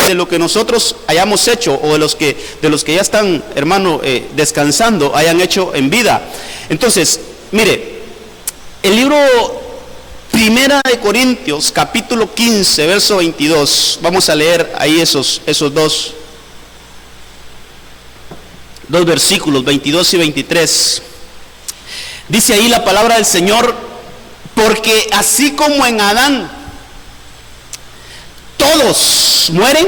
De lo que nosotros hayamos hecho, o de los que ya están, hermano, descansando, hayan hecho en vida. Entonces, mire, el libro Primera de Corintios, capítulo 15, verso 22, vamos a leer ahí esos dos versículos, 22 y 23. Dice ahí la palabra del Señor: porque así como en Adán todos mueren,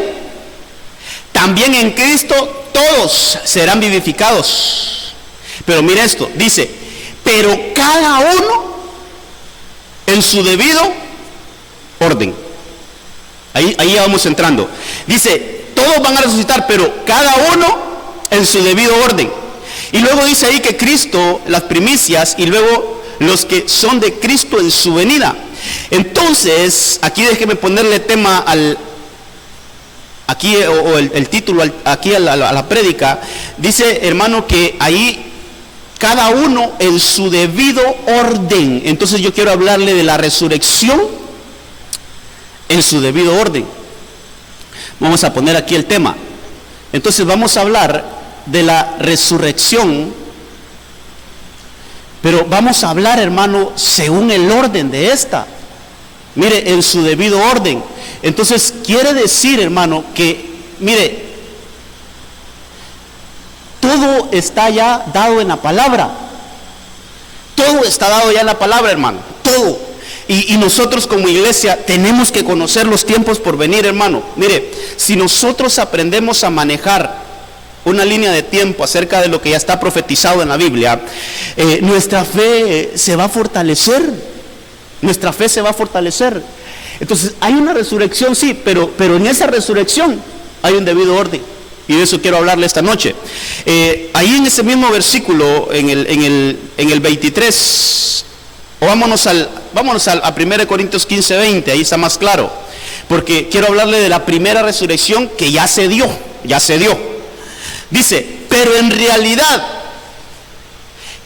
también en Cristo todos serán vivificados. Pero mire esto, dice, pero cada uno en su debido orden. Ahí vamos entrando. Dice, todos van a resucitar, pero cada uno en su debido orden. Y luego dice ahí que Cristo, las primicias, y luego los que son de Cristo en su venida. Entonces, aquí déjeme ponerle tema el título aquí a la prédica. Dice, hermano, que ahí cada uno en su debido orden. Entonces yo quiero hablarle de la resurrección en su debido orden. Vamos a poner aquí el tema. Entonces vamos a hablar de la resurrección, pero vamos a hablar, hermano, según el orden de esta. Mire, en su debido orden. Entonces quiere decir, hermano, que, mire, todo está ya dado en la palabra. Todo está dado ya en la palabra, hermano. Todo. Y nosotros como iglesia tenemos que conocer los tiempos por venir, hermano. Mire, si nosotros aprendemos a manejar una línea de tiempo acerca de lo que ya está profetizado en la Biblia, nuestra fe se va a fortalecer. Nuestra fe se va a fortalecer. Entonces hay una resurrección, sí, pero en esa resurrección hay un debido orden. Y de eso quiero hablarle esta noche. Ahí en ese mismo versículo, en el 23, o vámonos a 1 Corintios 15, 20, ahí está más claro. Porque quiero hablarle de la primera resurrección que ya se dio. Dice, pero en realidad,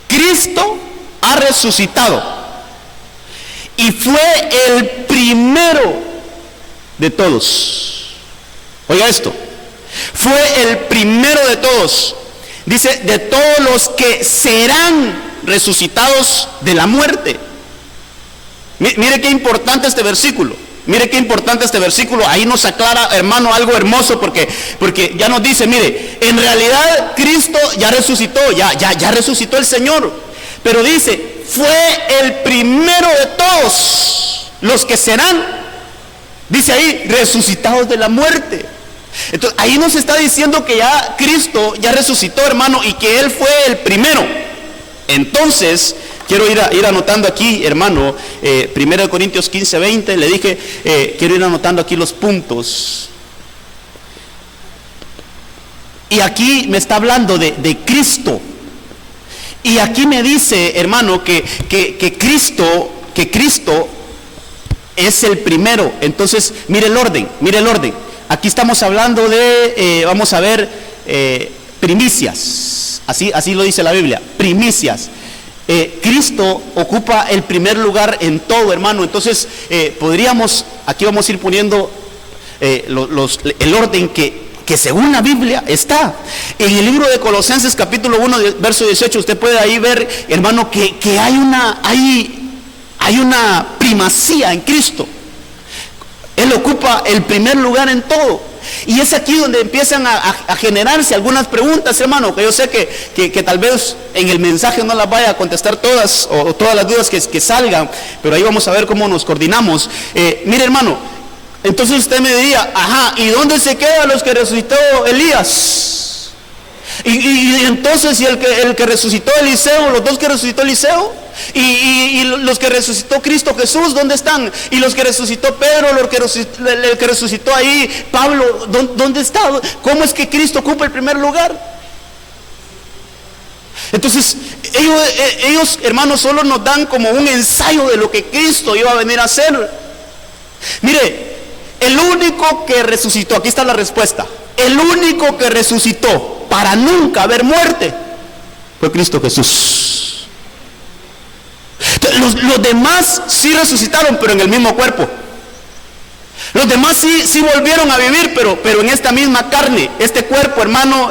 Cristo ha resucitado. Y fue el primero de todos. Oiga esto. Fue el primero de todos. Dice, de todos los que serán resucitados de la muerte. Mire qué importante este versículo. Mire qué importante este versículo. Ahí nos aclara, hermano, algo hermoso, porque ya nos dice, mire, en realidad Cristo ya resucitó, ya resucitó el Señor. Pero dice, fue el primero de todos los que serán, dice ahí, resucitados de la muerte. Entonces ahí nos está diciendo que ya Cristo ya resucitó, hermano, y que Él fue el primero. Entonces quiero ir anotando aquí, hermano, 1 Corintios 15, 20, le dije, quiero ir anotando aquí los puntos. Y aquí me está hablando de Cristo. Y aquí me dice, hermano, que Cristo es el primero. Entonces, mire el orden. Aquí estamos hablando de, vamos a ver, primicias. Así lo dice la Biblia, primicias. Cristo ocupa el primer lugar en todo, hermano. Entonces, aquí vamos a ir poniendo el orden que según la Biblia está. En el libro de Colosenses capítulo 1, verso 18, usted puede ahí ver, hermano, que hay una primacía en Cristo. Él ocupa el primer lugar en todo. Y es aquí donde empiezan a generarse algunas preguntas, hermano, que yo sé que tal vez en el mensaje no las vaya a contestar todas, o todas las dudas que salgan, pero ahí vamos a ver cómo nos coordinamos. Mire, hermano, entonces usted me diría, ¿y dónde se quedan los que resucitó Elías? Y entonces, ¿y el que resucitó Eliseo, los dos que resucitó Eliseo? Y los que resucitó Cristo Jesús, ¿dónde están? Y los que resucitó Pedro, el que resucitó ahí Pablo, ¿dónde está? ¿Cómo es que Cristo ocupa el primer lugar? Entonces, ellos, hermanos, solo nos dan como un ensayo de lo que Cristo iba a venir a hacer. Mire, el único que resucitó, aquí está la respuesta, el único que resucitó para nunca ver muerte fue Cristo Jesús. Los demás sí resucitaron, pero en el mismo cuerpo. Los demás sí volvieron a vivir, pero en esta misma carne. Este cuerpo, hermano,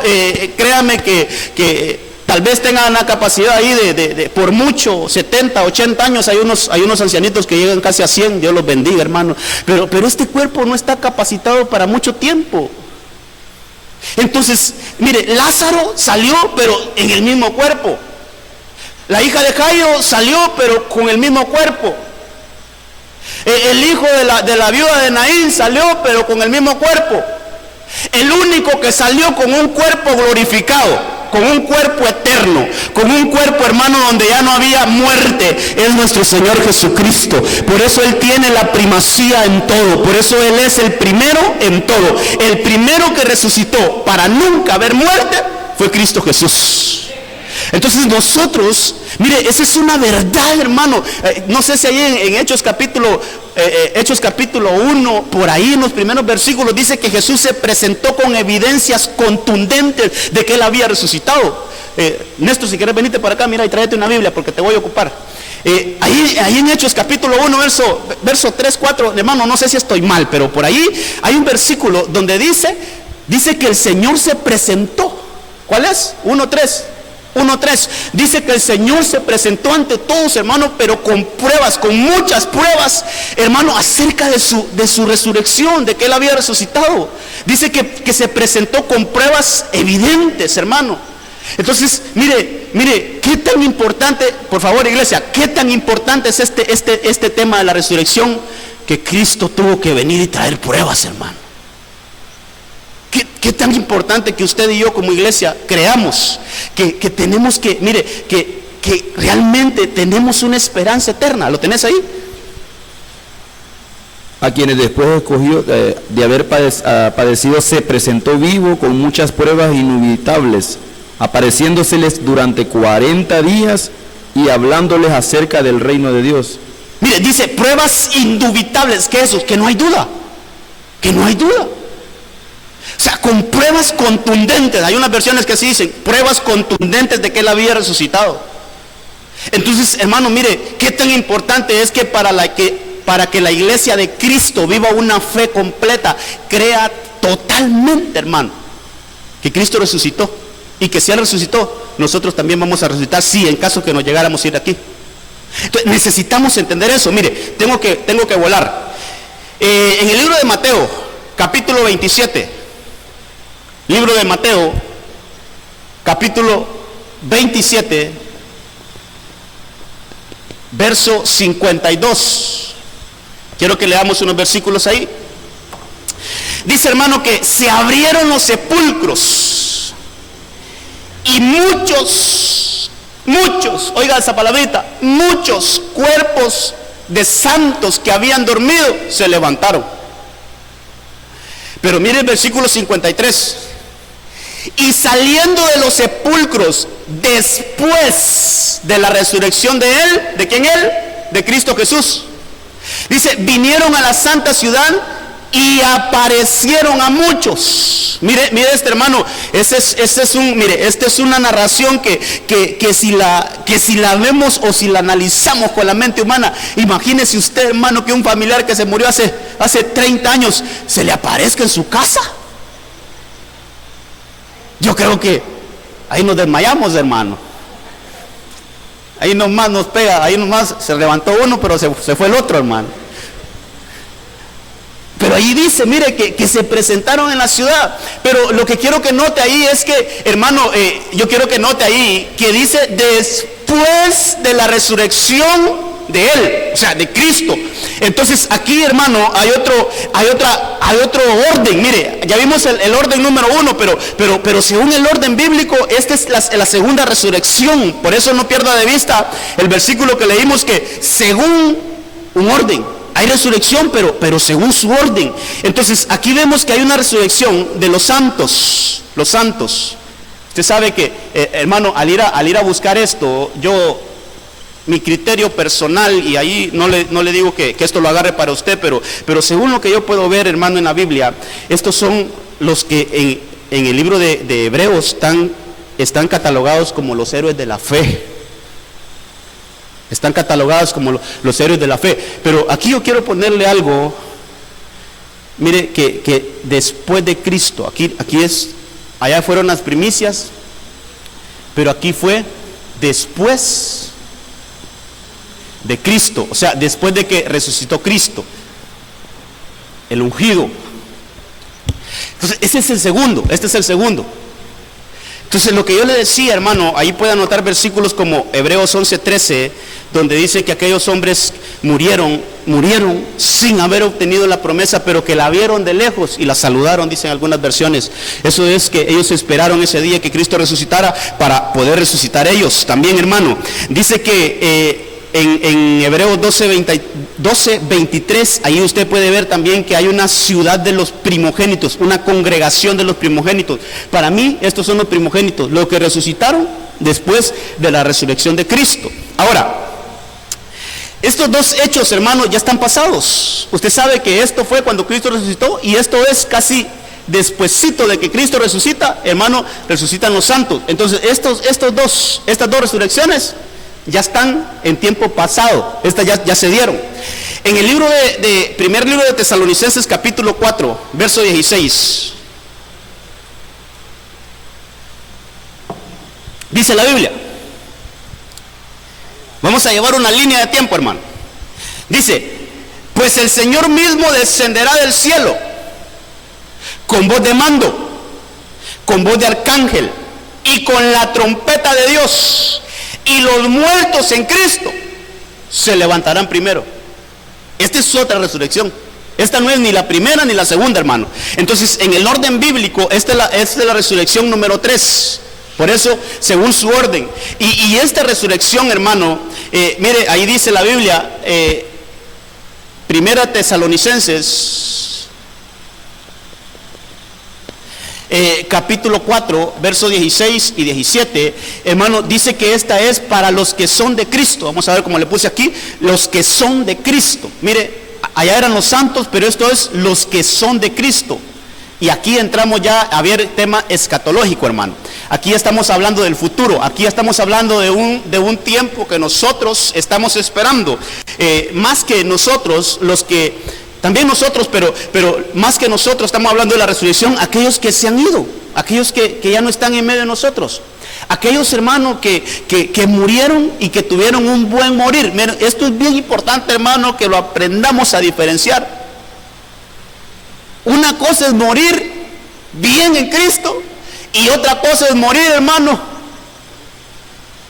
créame que tal vez tengan la capacidad ahí de por mucho, 70, 80 años, hay unos ancianitos que llegan casi a 100, Dios los bendiga, hermano. Pero este cuerpo no está capacitado para mucho tiempo. Entonces, mire, Lázaro salió, pero en el mismo cuerpo. La hija de Jairo salió, pero con el mismo cuerpo. El hijo de la viuda de Naín salió, pero con el mismo cuerpo. El único que salió con un cuerpo glorificado, con un cuerpo eterno, con un cuerpo, hermano, donde ya no había muerte, es nuestro Señor Jesucristo. Por eso Él tiene la primacía en todo. Por eso Él es el primero en todo. El primero que resucitó para nunca ver muerte fue Cristo Jesús. Entonces nosotros, mire, esa es una verdad, hermano. No sé si ahí en Hechos capítulo 1, por ahí en los primeros versículos dice que Jesús se presentó con evidencias contundentes de que Él había resucitado. Néstor, si quieres venirte para acá, mira y tráete una Biblia porque te voy a ocupar. Ahí en Hechos capítulo 1, verso 3, 4, hermano, no sé si estoy mal, pero por ahí hay un versículo donde dice que el Señor se presentó. ¿Cuál es? 1:3. Dice que el Señor se presentó ante todos, hermano, pero con pruebas, con muchas pruebas, hermano, acerca de su resurrección, de que Él había resucitado. Dice que se presentó con pruebas evidentes, hermano. Entonces, mire, qué tan importante, por favor, iglesia, qué tan importante es este tema de la resurrección, que Cristo tuvo que venir y traer pruebas, hermano. ¿Qué tan importante que usted y yo como iglesia creamos que tenemos que, mire, que realmente tenemos una esperanza eterna? ¿Lo tenés ahí? A quienes después escogió de haber padecido se presentó vivo con muchas pruebas inubitables, apareciéndoseles durante 40 días y hablándoles acerca del reino de Dios. Mire, dice pruebas indubitables. ¿Qué es eso? Que no hay duda. Que no hay duda. O sea, con pruebas contundentes. Hay unas versiones que así dicen, pruebas contundentes de que Él había resucitado. Entonces, hermano, mire, qué tan importante es que para que la iglesia de Cristo viva una fe completa, crea totalmente, hermano, que Cristo resucitó. Y que si Él resucitó, nosotros también vamos a resucitar, sí, en caso que nos llegáramos a ir de aquí. Entonces, necesitamos entender eso. Mire, tengo que volar. En el libro de Mateo, capítulo 27, libro de Mateo, capítulo 27, verso 52. Quiero que leamos unos versículos ahí. Dice, hermano, que se abrieron los sepulcros y muchos, oiga esa palabrita, muchos cuerpos de santos que habían dormido se levantaron. Pero mire el versículo 53. Y saliendo de los sepulcros después de la resurrección de Él, ¿de quién Él? De Cristo Jesús. Dice, vinieron a la santa ciudad y aparecieron a muchos. Mire este, hermano, esta es una narración que si la vemos o si la analizamos con la mente humana, imagínese usted, hermano, que un familiar que se murió hace 30 años se le aparezca en su casa. Yo creo que ahí nos desmayamos, hermano. Ahí nomás nos pega, ahí nomás se levantó uno, pero se fue el otro, hermano. Pero ahí dice, mire, que se presentaron en la ciudad. Pero lo que quiero que note ahí es que, hermano, yo quiero que note ahí que dice después de la resurrección de Él, o sea, de Cristo. Entonces aquí, hermano, hay otro orden. Mire, ya vimos el orden número 1, pero según el orden bíblico, esta es la segunda resurrección. Por eso no pierda de vista el versículo que leímos, que según un orden hay resurrección, pero según su orden. Entonces aquí vemos que hay una resurrección de los santos. Usted sabe que, hermano, al ir a buscar esto, mi criterio personal, y ahí no le digo que esto lo agarre para usted, pero según lo que yo puedo ver, hermano, en la Biblia, estos son los que en el libro de Hebreos están catalogados como los héroes de la fe. Están catalogados como los héroes de la fe. Pero aquí yo quiero ponerle algo. Mire, que después de Cristo, aquí allá fueron las primicias, pero aquí fue después de Cristo, o sea, después de que resucitó Cristo, el ungido. Entonces, este es el segundo. Entonces, lo que yo le decía, hermano, ahí puede anotar versículos como Hebreos 11:13, donde dice que aquellos hombres murieron sin haber obtenido la promesa, pero que la vieron de lejos y la saludaron, dicen algunas versiones. Eso es que ellos esperaron ese día que Cristo resucitara para poder resucitar ellos. También, hermano, dice que en Hebreos 12:23, ahí usted puede ver también que hay una ciudad de los primogénitos, una congregación de los primogénitos. Para mí, estos son los primogénitos, los que resucitaron después de la resurrección de Cristo. Ahora, estos dos hechos, hermano, ya están pasados. Usted sabe que esto fue cuando Cristo resucitó, y esto es casi despuesito de que Cristo resucita, hermano, resucitan los santos. Entonces, estas dos resurrecciones ya están en tiempo pasado. Estas ya se dieron. En el libro primer libro de Tesalonicenses, capítulo 4, verso 16, dice la Biblia. Vamos a llevar una línea de tiempo, hermano. Dice: pues el Señor mismo descenderá del cielo con voz de mando, con voz de arcángel y con la trompeta de Dios, y los muertos en Cristo se levantarán primero. Esta es otra resurrección. Esta no es ni la primera ni la segunda, hermano. Entonces, en el orden bíblico, esta es la resurrección número 3. Por eso, según su orden. Y esta resurrección, hermano, mire, ahí dice la Biblia, Primera Tesalonicenses, capítulo 4, versos 16 y 17, hermano, dice que esta es para los que son de Cristo. Vamos a ver cómo le puse aquí, los que son de Cristo. Mire, allá eran los santos, pero esto es los que son de Cristo. Y aquí entramos ya a ver tema escatológico, hermano. Aquí estamos hablando del futuro. Aquí estamos hablando de un tiempo que nosotros estamos esperando. Más que nosotros, también nosotros, pero más que nosotros, estamos hablando de la resurrección, aquellos que se han ido, aquellos que ya no están en medio de nosotros. Aquellos, hermanos, que murieron y que tuvieron un buen morir. Miren, esto es bien importante, hermano, que lo aprendamos a diferenciar. Una cosa es morir bien en Cristo, y otra cosa es morir, hermano,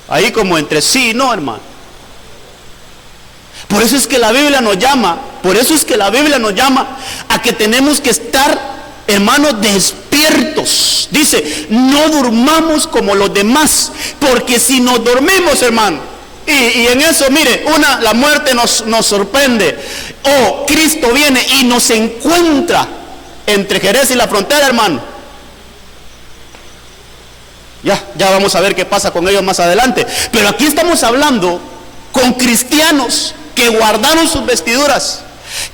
ahí como entre sí, no, hermano. Por eso es que la Biblia nos llama a que tenemos que estar, hermanos, despiertos. Dice: no durmamos como los demás, porque si nos dormimos, hermano, y en eso, mire, la muerte nos sorprende, o Cristo viene y nos encuentra entre Jerez y la frontera, hermano, ya vamos a ver qué pasa con ellos más adelante. Pero aquí estamos hablando con cristianos que guardaron sus vestiduras,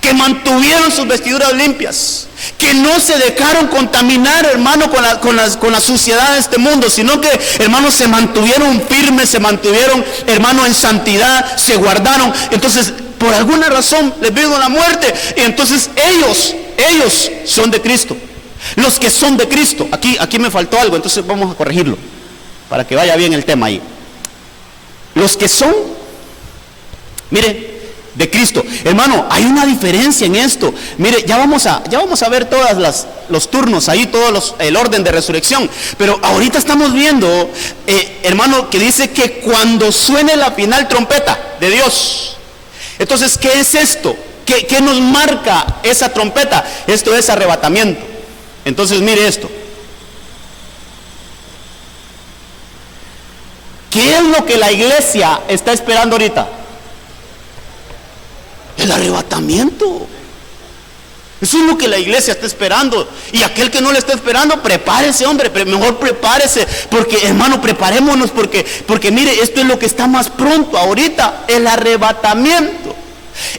que mantuvieron sus vestiduras limpias, que no se dejaron contaminar, hermano, con la suciedad de este mundo, sino que, hermanos, se mantuvieron firmes, se mantuvieron, hermano, en santidad, se guardaron. Entonces, por alguna razón les vino la muerte, y entonces ellos son de Cristo. Los que son de Cristo. Aquí me faltó algo, entonces vamos a corregirlo para que vaya bien el tema ahí. Los que son, mire, de Cristo. Hermano, hay una diferencia en esto. Mire, ya vamos a ver todas los turnos ahí, el orden de resurrección. Pero ahorita estamos viendo, hermano, que dice que cuando suene la final trompeta de Dios. Entonces, ¿qué es esto? ¿Qué nos marca esa trompeta? Esto es arrebatamiento. Entonces, mire esto. ¿Qué es lo que la iglesia está esperando ahorita? El arrebatamiento. Eso es lo que la iglesia está esperando. Y aquel que no le está esperando, prepárese, hombre, mejor prepárese. Porque, hermano, preparémonos, porque mire, esto es lo que está más pronto ahorita, el arrebatamiento.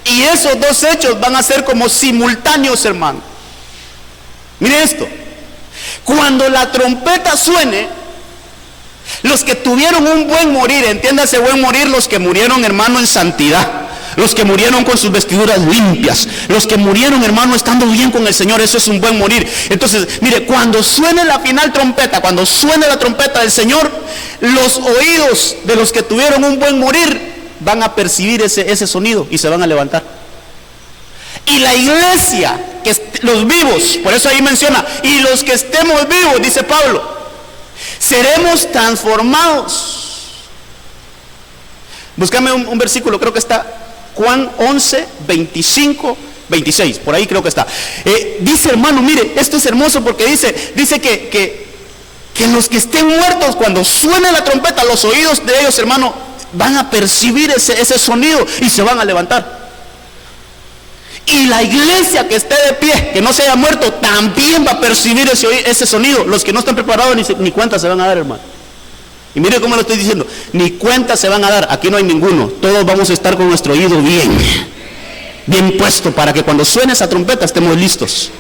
Y esos dos hechos van a ser como simultáneos, hermano. Mire esto. Cuando la trompeta suene, los que tuvieron un buen morir, entiéndase buen morir, los que murieron, hermano, en santidad, los que murieron con sus vestiduras limpias, los que murieron, hermano, estando bien con el Señor, eso es un buen morir. Entonces, mire, cuando suene la final trompeta, cuando suene la trompeta del Señor, los oídos de los que tuvieron un buen morir van a percibir ese sonido y se van a levantar. Y la iglesia, los vivos, por eso ahí menciona, y los que estemos vivos, dice Pablo, seremos transformados. Búscame un versículo, creo que está Juan 11, 25, 26, por ahí creo que está. Dice, hermano, mire, esto es hermoso porque dice que los que estén muertos, cuando suene la trompeta, los oídos de ellos, hermano, van a percibir ese sonido y se van a levantar. Y la iglesia que esté de pie, que no se haya muerto, también va a percibir ese sonido. Los que no están preparados ni cuenta se van a dar, hermano. Y mire cómo lo estoy diciendo, ni cuenta se van a dar, aquí no hay ninguno. Todos vamos a estar con nuestro oído bien puesto, para que cuando suene esa trompeta estemos listos.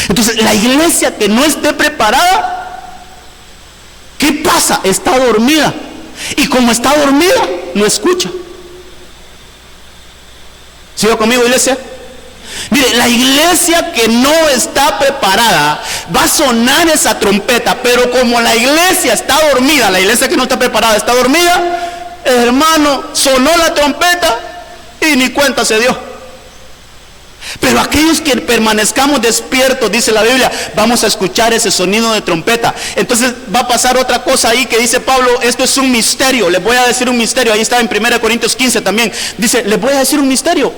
Entonces, la iglesia que no esté preparada, ¿qué pasa? Está dormida. Y como está dormida, no escucha. ¿Sigo conmigo, iglesia? Mire, la iglesia que no está preparada, va a sonar esa trompeta, pero como la iglesia está dormida, la iglesia que no está preparada está dormida, hermano, sonó la trompeta y ni cuenta se dio. Pero aquellos que permanezcamos despiertos, dice la Biblia, vamos a escuchar ese sonido de trompeta. Entonces va a pasar otra cosa ahí que dice Pablo, esto es un misterio. Les voy a decir un misterio, ahí está en 1 Corintios 15 también. Dice, les voy a decir un misterio.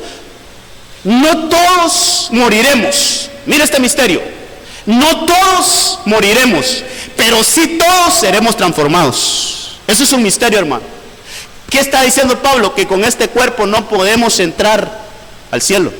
No todos moriremos. Mira este misterio. No todos moriremos, pero sí todos seremos transformados. Eso es un misterio, hermano. ¿Qué está diciendo Pablo? Que con este cuerpo no podemos entrar al cielo.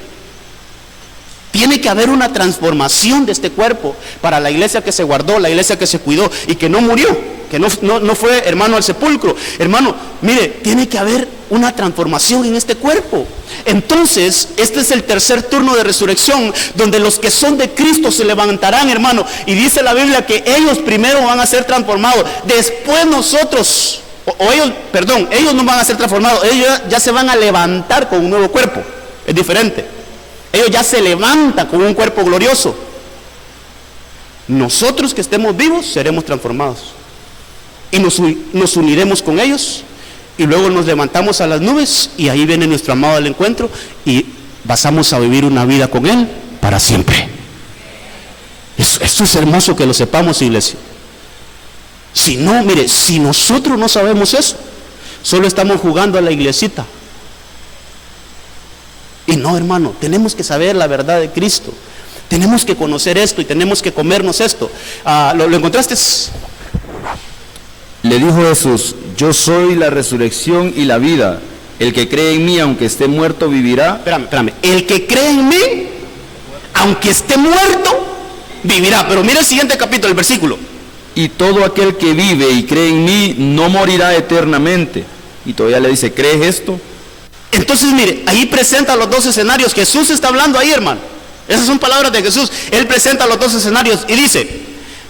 Tiene que haber una transformación de este cuerpo para la iglesia que se guardó, la iglesia que se cuidó y que no murió, que no fue, hermano, al sepulcro. Hermano, mire, tiene que haber una transformación en este cuerpo. Entonces, este es el tercer turno de resurrección, donde los que son de Cristo se levantarán, hermano. Y dice la Biblia que ellos primero van a ser transformados. Después nosotros, ellos no van a ser transformados. Ellos ya se van a levantar con un nuevo cuerpo. Es diferente. Ellos ya se levantan con un cuerpo glorioso. Nosotros que estemos vivos seremos transformados. Y nos uniremos con ellos. Y luego nos levantamos a las nubes. Y ahí viene nuestro amado al encuentro. Y pasamos a vivir una vida con Él para siempre. Esto es hermoso que lo sepamos, iglesia. Si no, mire, si nosotros no sabemos eso, solo estamos jugando a la iglesita. Y no, hermano, tenemos que saber la verdad de Cristo. Tenemos que conocer esto y tenemos que comernos esto. ¿Lo encontraste? Le dijo Jesús, yo soy la resurrección y la vida. El que cree en mí, aunque esté muerto, vivirá. Espérame. El que cree en mí, aunque esté muerto, vivirá. Pero mira el siguiente capítulo, el versículo. Y todo aquel que vive y cree en mí, no morirá eternamente. Y todavía le dice, ¿crees esto? Entonces, mire, ahí presenta los dos escenarios. Jesús está hablando ahí, hermano. Esas son palabras de Jesús. Él presenta los dos escenarios y dice,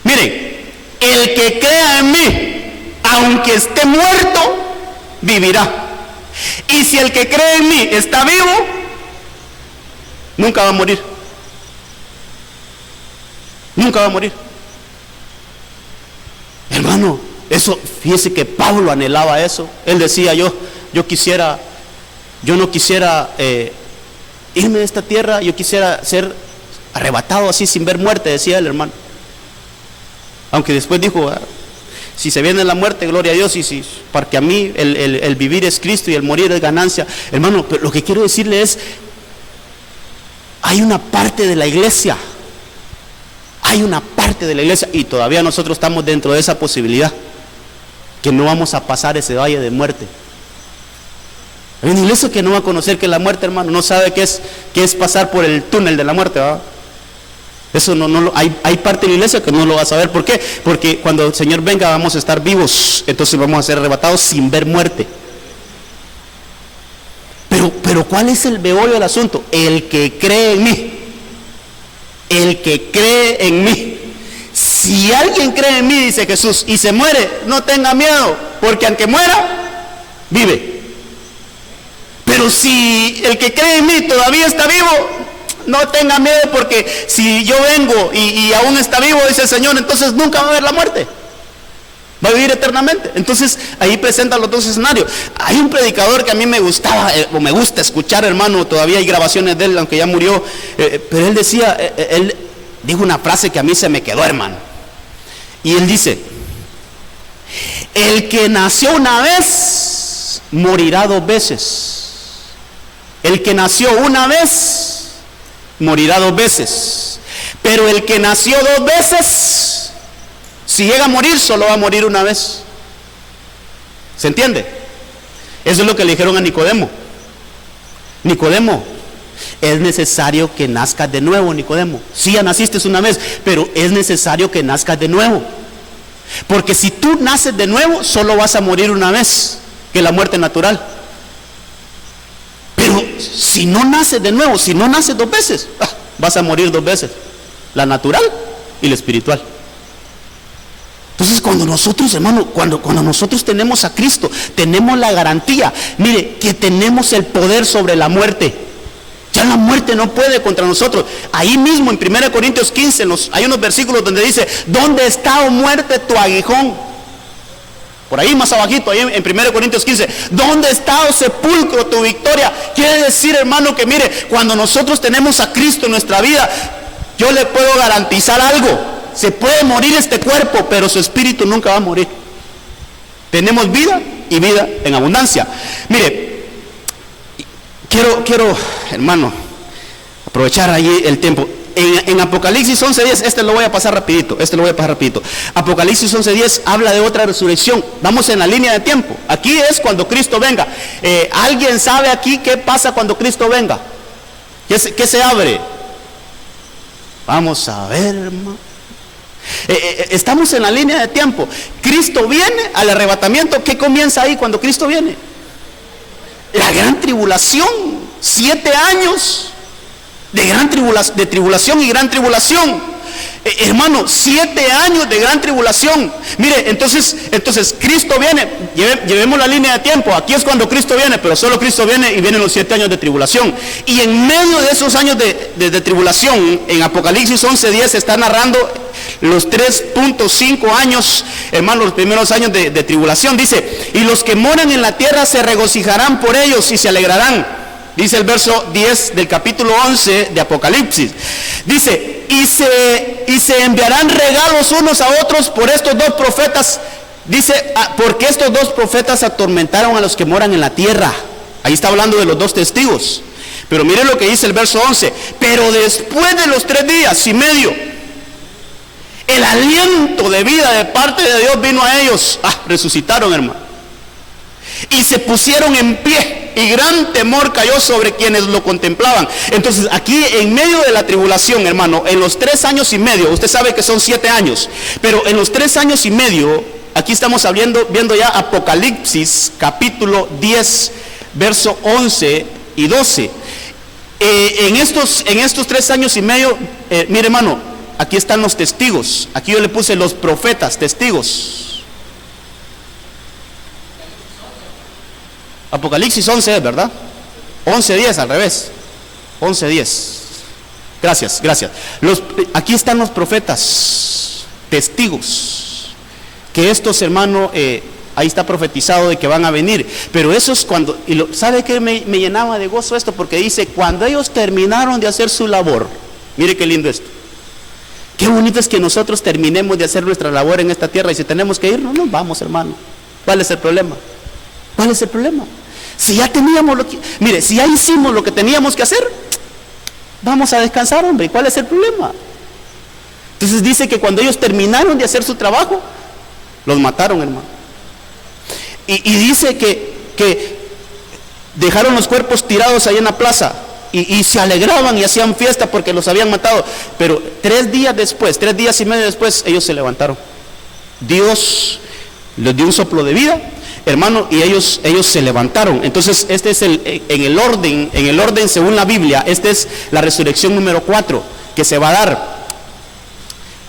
miren, el que crea en mí, aunque esté muerto, vivirá. Y si el que cree en mí está vivo, nunca va a morir. Nunca va a morir. Hermano, eso, fíjese que Pablo anhelaba eso. Él decía, yo no quisiera irme de esta tierra, yo quisiera ser arrebatado así sin ver muerte, decía el hermano. Aunque después dijo, si se viene la muerte, gloria a Dios, porque a mí el vivir es Cristo y el morir es ganancia. Hermano, pero lo que quiero decirle es, hay una parte de la iglesia, y todavía nosotros estamos dentro de esa posibilidad, que no vamos a pasar ese valle de muerte. Hay una iglesia que no va a conocer que es la muerte, hermano, no sabe qué es pasar por el túnel de la muerte, ¿verdad? Eso hay parte de la iglesia que no lo va a saber. ¿Por qué? Porque cuando el Señor venga vamos a estar vivos, entonces vamos a ser arrebatados sin ver muerte. Pero ¿cuál es el meollo del asunto? El que cree en mí, si alguien cree en mí, dice Jesús, y se muere, no tenga miedo, porque aunque muera, vive. Pero si el que cree en mí todavía está vivo, no tenga miedo, porque si yo vengo y aún está vivo, dice el Señor, entonces nunca va a haber la muerte. Va a vivir eternamente. Entonces ahí presenta los dos escenarios. Hay un predicador que a mí me gustaba, o me gusta escuchar, hermano, todavía hay grabaciones de él, aunque ya murió, pero él decía, él dijo una frase que a mí se me quedó, hermano. Y él dice: el que nació una vez, morirá dos veces. El que nació una vez, morirá dos veces. Pero el que nació dos veces, si llega a morir, solo va a morir una vez. ¿Se entiende? Eso es lo que le dijeron a Nicodemo. Nicodemo, es necesario que nazcas de nuevo, Nicodemo. Sí, ya naciste una vez, pero es necesario que nazcas de nuevo. Porque si tú naces de nuevo, solo vas a morir una vez, que es la muerte natural. Pero si no naces de nuevo, si no naces dos veces, vas a morir dos veces, la natural y la espiritual. Entonces cuando nosotros, hermano, cuando nosotros tenemos a Cristo, tenemos la garantía, mire, que tenemos el poder sobre la muerte. Ya la muerte no puede contra nosotros. Ahí mismo en 1 Corintios 15 hay unos versículos donde dice: ¿dónde está, oh muerte, tu aguijón? Por ahí más abajito, ahí en 1 Corintios 15, ¿dónde está, oh sepulcro, tu victoria? Quiere decir, hermano, que mire, cuando nosotros tenemos a Cristo en nuestra vida, yo le puedo garantizar algo: se puede morir este cuerpo, pero su espíritu nunca va a morir. Tenemos vida y vida en abundancia. Mire, quiero, hermano, aprovechar ahí el tiempo. En Apocalipsis 11:10, este lo voy a pasar rapidito. Apocalipsis 11:10 habla de otra resurrección. Vamos en la línea de tiempo. Aquí es cuando Cristo venga. ¿Alguien sabe aquí qué pasa cuando Cristo venga? ¿Qué se abre? Vamos a ver, hermano. Estamos en la línea de tiempo. Cristo viene al arrebatamiento. ¿Qué comienza ahí cuando Cristo viene? La gran tribulación. 7 años de tribulación y gran tribulación. Hermano, 7 años de gran tribulación. Mire, entonces Cristo viene. Llevemos la línea de tiempo. Aquí es cuando Cristo viene, pero solo Cristo viene y vienen los 7 años de tribulación. Y en medio de esos años de tribulación, en Apocalipsis 11:10 se está narrando los 3.5 años, hermano, los primeros años de tribulación. Dice: y los que moran en la tierra se regocijarán por ellos y se alegrarán. Dice el verso 10 del capítulo 11 de Apocalipsis. Dice: y se enviarán regalos unos a otros por estos dos profetas. Dice: porque estos dos profetas atormentaron a los que moran en la tierra. Ahí está hablando de los dos testigos. Pero miren lo que dice el verso 11. Pero después de los 3 días y medio, el aliento de vida de parte de Dios vino a ellos. Resucitaron, hermano. Y se pusieron en pie, y gran temor cayó sobre quienes lo contemplaban. Entonces aquí en medio de la tribulación, hermano, en los 3 años y medio, usted sabe que son 7 años, pero en los 3 años y medio, aquí estamos viendo ya Apocalipsis capítulo 10, verso 11 y 12. En estos 3 años y medio, mire, hermano, aquí están los testigos. Aquí yo le puse los profetas, testigos. Apocalipsis 11, ¿verdad? 11:10, al revés. 11:10. Gracias. Aquí están los profetas, testigos. Que estos, hermano, ahí está profetizado de que van a venir. Pero eso es cuando, ¿sabe qué me llenaba de gozo esto? Porque dice: cuando ellos terminaron de hacer su labor. Mire qué lindo esto. Qué bonito es que nosotros terminemos de hacer nuestra labor en esta tierra, y si tenemos que ir, no nos vamos, hermano. ¿Cuál es el problema? Si ya teníamos si ya hicimos lo que teníamos que hacer, vamos a descansar, hombre. ¿Cuál es el problema? Entonces dice que cuando ellos terminaron de hacer su trabajo, los mataron, hermano. Y dice que dejaron los cuerpos tirados ahí en la plaza, y se alegraban y hacían fiesta porque los habían matado. Pero 3 días y medio después, ellos se levantaron. Dios les dio un soplo de vida, hermano, y ellos se levantaron. Entonces este es en el orden según la Biblia, esta es la resurrección número 4 que se va a dar.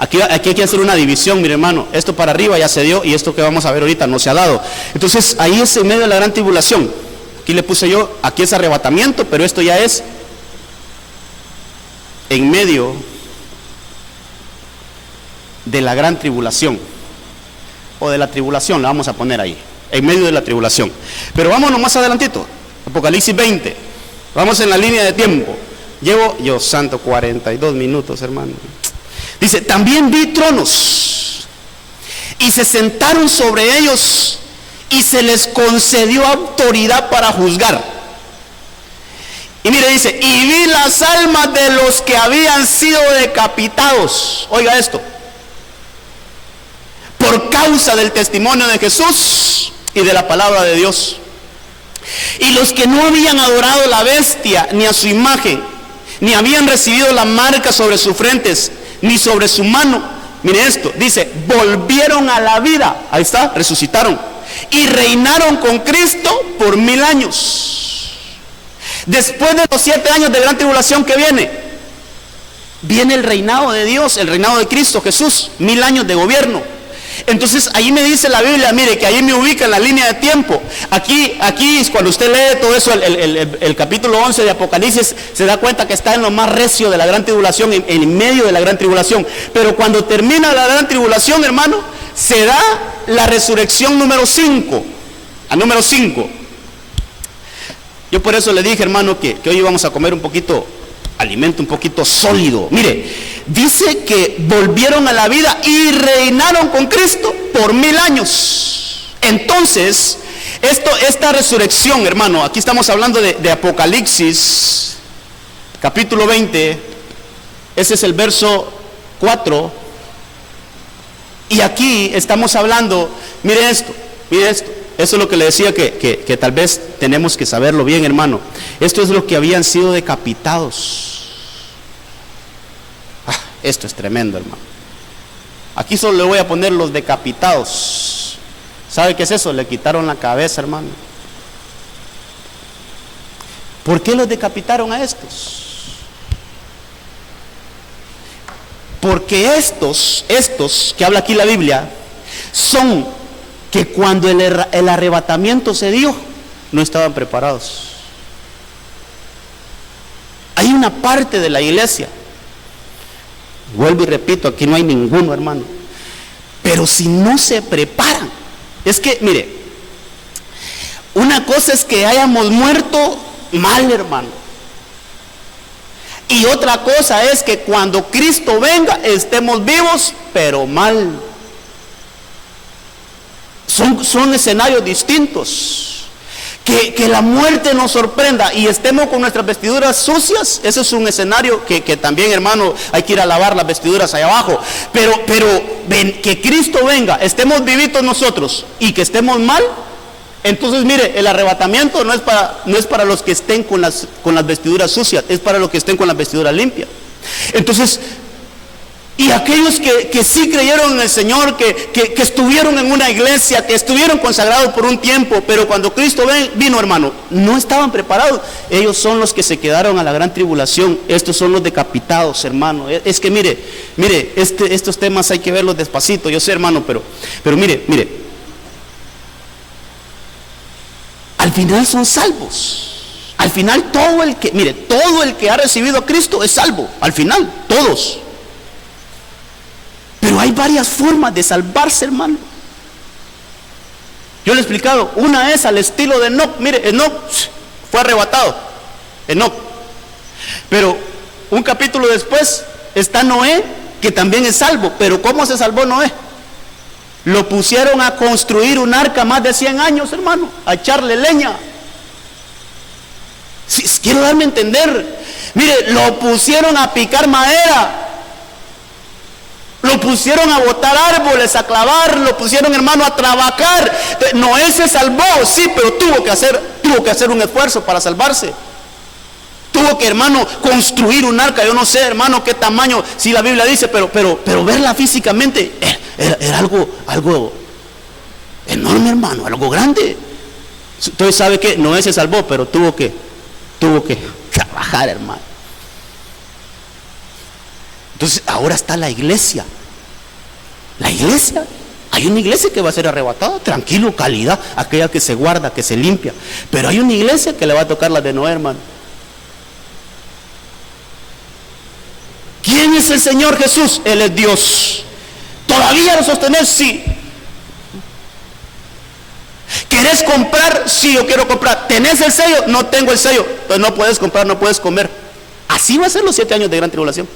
Aquí hay que hacer una división, mire hermano, esto para arriba ya se dio y esto que vamos a ver ahorita no se ha dado. Entonces ahí es en medio de la gran tribulación. Aquí le puse yo, aquí es arrebatamiento, pero esto ya es en medio de la gran tribulación, o de la tribulación, la vamos a poner ahí, en medio de la tribulación. Pero vámonos más adelantito, Apocalipsis 20, vamos en la línea de tiempo. Llevo, yo santo, 42 minutos, hermano. Dice, también vi tronos, y se sentaron sobre ellos, y se les concedió autoridad para juzgar. Y mire, dice, y vi las almas de los que habían sido decapitados. Oiga esto. Por causa del testimonio de Jesús y de la palabra de Dios. Y los que no habían adorado la bestia, ni a su imagen, ni habían recibido la marca sobre sus frentes, ni sobre su mano. Mire esto, dice, volvieron a la vida. Ahí está, resucitaron. Y reinaron con Cristo por 1000 años. Después de los 7 años de gran tribulación que viene el reinado de Dios, el reinado de Cristo Jesús, 1000 años de gobierno. Entonces ahí me dice la Biblia, mire, que ahí me ubica en la línea de tiempo. Aquí cuando usted lee todo eso, el capítulo 11 de Apocalipsis, se da cuenta que está en lo más recio de la gran tribulación, en medio de la gran tribulación. Pero cuando termina la gran tribulación, hermano, se da la resurrección número 5. A número 5. Yo por eso le dije, hermano, que hoy íbamos a comer un poquito alimento un poquito sólido. Mire, dice que volvieron a la vida y reinaron con Cristo por 1000 años. Entonces, esta resurrección, hermano, aquí estamos hablando de Apocalipsis, capítulo 20, ese es el verso 4, y aquí estamos hablando, mire esto, eso es lo que le decía que tal vez tenemos que saberlo bien, hermano. Esto es lo que habían sido decapitados. Esto es tremendo, hermano. Aquí solo le voy a poner los decapitados. ¿Sabe qué es eso? Le quitaron la cabeza, hermano. ¿Por qué los decapitaron a estos? Porque estos que habla aquí la Biblia, son que cuando el arrebatamiento se dio, no estaban preparados. Hay una parte de la iglesia, vuelvo y repito, aquí no hay ninguno, hermano, pero si no se preparan, es que, mire, una cosa es que hayamos muerto mal, hermano, y otra cosa es que cuando Cristo venga estemos vivos, pero mal. Son escenarios distintos. Que la muerte nos sorprenda y estemos con nuestras vestiduras sucias, ese es un escenario que también, hermano, hay que ir a lavar las vestiduras allá abajo. Pero que Cristo venga, estemos vivitos nosotros y que estemos mal, entonces mire, el arrebatamiento no es para los que estén con las vestiduras sucias, es para los que estén con las vestiduras limpias. Entonces, y aquellos que sí creyeron en el Señor, que estuvieron en una iglesia, que estuvieron consagrados por un tiempo, pero cuando Cristo vino, hermano, no estaban preparados. Ellos son los que se quedaron a la gran tribulación. Estos son los decapitados, hermano. Es que mire, estos temas hay que verlos despacito, yo sé, hermano, pero mire, al final son salvos. Al final todo el que ha recibido a Cristo es salvo. Al final, todos. Pero hay varias formas de salvarse, hermano. Yo le he explicado, una es al estilo de Enoc. Mire, Enoc fue arrebatado, Enoc. Pero un capítulo después está Noé, que también es salvo. Pero ¿cómo se salvó Noé? Lo pusieron a construir un arca más de 100 años, hermano, a echarle leña. Sí, quiero darme a entender. Mire, lo pusieron a picar madera. Lo pusieron a botar árboles, a clavar, lo pusieron, hermano, a trabajar. Noé se salvó, sí, pero tuvo que hacer un esfuerzo para salvarse. Tuvo que, hermano, construir un arca. Yo no sé, hermano, qué tamaño, si la Biblia dice, pero verla físicamente era algo enorme, hermano, algo grande. Entonces, ¿sabe qué? Noé se salvó, pero tuvo que trabajar, hermano. Entonces ahora está la iglesia La iglesia, hay una iglesia que va a ser arrebatada, tranquilo, calidad, aquella que se guarda, que se limpia. Pero hay una iglesia que le va a tocar la de Noé, hermano. ¿Quién es el Señor Jesús? Él es Dios. ¿Todavía lo sostener? Sí. ¿Querés comprar? Sí, yo quiero comprar. ¿Tenés el sello? No tengo el sello. Entonces no puedes comprar, no puedes comer. Así va a ser los 7 años de gran tribulación.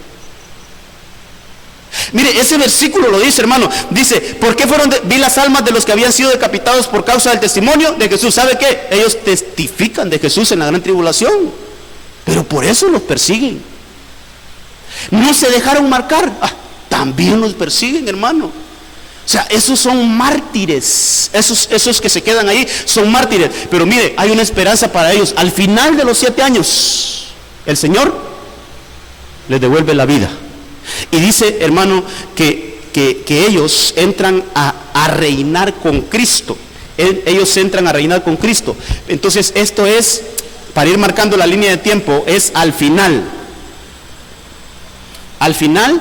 Mire, ese versículo lo dice, hermano. Dice, ¿por qué vi las almas de los que habían sido decapitados por causa del testimonio de Jesús? ¿Sabe qué? Ellos testifican de Jesús en la gran tribulación, pero por eso los persiguen. No se dejaron marcar, también los persiguen, hermano. O sea, esos son mártires. Esos que se quedan ahí son mártires. Pero mire, hay una esperanza para ellos. Al final de los 7 años, el Señor les devuelve la vida. Y dice, hermano, que ellos entran a reinar con Cristo. Ellos entran a reinar con Cristo. Entonces, esto es, para ir marcando la línea de tiempo, es al final. Al final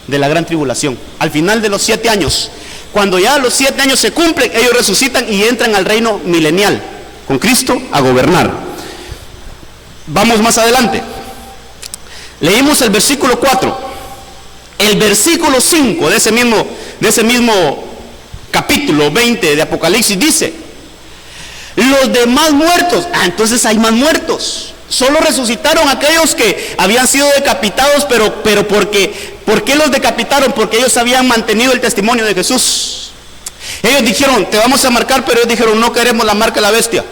de la gran tribulación. Al final de los 7 años. Cuando ya los 7 años se cumplen, ellos resucitan y entran al reino milenial, con Cristo a gobernar. Vamos más adelante. Leímos el versículo 4. El versículo 5 de ese mismo capítulo 20 de Apocalipsis dice: los demás muertos. Entonces hay más muertos. Solo resucitaron aquellos que habían sido decapitados, pero ¿por qué los decapitaron? Porque ellos habían mantenido el testimonio de Jesús. Ellos dijeron, te vamos a marcar, pero ellos dijeron, no queremos la marca de la bestia.